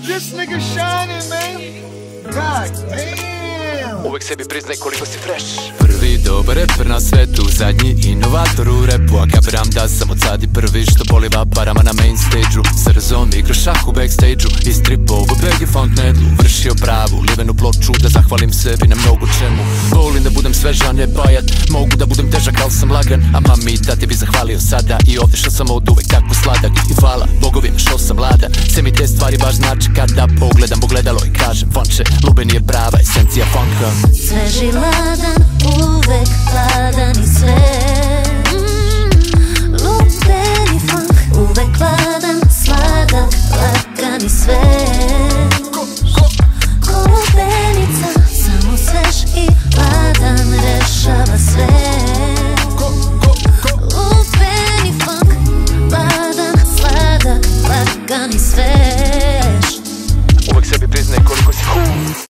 This nigga shining, man. God damn. Uvek sebi priznaj koliko si fresh. Prvi dobar reper na svetu, zadnji inovator u repu. A kapiram da sam od sad i prvi što poliva parama na main stage-u. Srzom igra šah u backstage-u, istripovo Bege Fank nedlu. Vršio pravu, livenu ploču, da zahvalim sebi na mnogo čemu. Volim da budem svežan, ne bajat, mogu da budem težak, al sam lagan. A mami i tati bi zahvalio sada i ovdje što sam od uvek tako sladak. I hvala bogovima što sam ladan, sve mi te stvari baš znači kada pogledam ogledalo i kažem Fanče, Lubeni je prava esencija funka. Svež i ladan, uvek ladan i svež. Lubenifank, uvek ladan, sladak, lagan i svež.